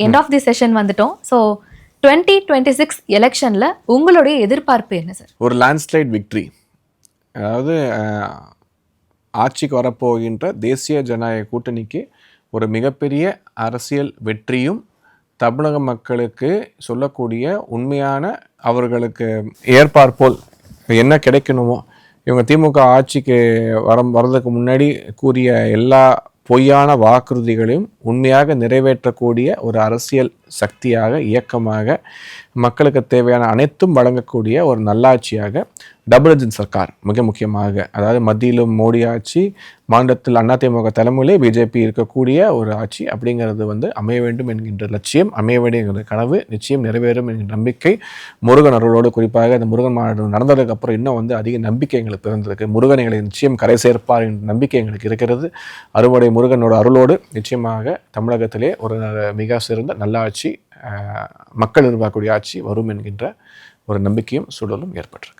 End of the session வந்துட்டோம். So 2026 எலெக்ஷன்ல உங்களுடைய எதிர்பார்ப்பு என்ன சார்? ஒரு லேண்ட்ஸ்லைட் விக்ட்ரி. அதாவது ஆட்சிக்கு வரப்போகின்ற தேசிய ஜனநாயக கூட்டணிக்கு ஒரு மிகப்பெரிய அரசியல் வெற்றியும், தமிழக மக்களுக்கு சொல்லக்கூடிய உண்மையான அவர்களுக்கு ஏற்பாற்போல் என்ன கிடைக்கணுமோ, இவங்க திமுக ஆட்சிக்கு வர்றதுக்கு முன்னாடி கூறிய எல்லா பொய்யான வாக்குறுதிகளையும் உண்மையாக நிறைவேற்றக்கூடிய ஒரு அரசியல் சக்தியாக, இயக்கமாக, மக்களுக்கு தேவையான அனைத்தும் வழங்கக்கூடிய ஒரு நல்லாட்சியாக டபுள் இன்ஜின் சர்க்கார் மிக முக்கியமாக, அதாவது மத்தியிலும் மோடி ஆட்சி, மாநிலத்தில் அதிமுக தலைமையிலே பிஜேபி இருக்கக்கூடிய ஒரு ஆட்சி அப்படிங்கிறது அமைய வேண்டும் என்கின்ற லட்சியம், அமைய வேண்டும் என்கிற கனவு நிச்சயம் நிறைவேறும் என்கிற நம்பிக்கை முருகன் அருளோடு, குறிப்பாக இந்த முருகன் மாநாடு நடந்ததுக்கு அப்புறம் இன்னும் அதிக நம்பிக்கை எங்களுக்கு பிறந்திருக்கு. முருகன் எங்களை நிச்சயம் கரை சேர்ப்பார் என்ற நம்பிக்கை எங்களுக்கு இருக்கிறது. அறுவடை முருகனோட அருளோடு நிச்சயமாக தமிழகத்திலே ஒரு மிக சிறந்த நல்ல ஆட்சி, மக்கள் எதிர்பார்க்கக்கூடிய ஆட்சி வரும் என்கின்ற ஒரு நம்பிக்கையும் சூழலும் ஏற்பட்டிருக்கு.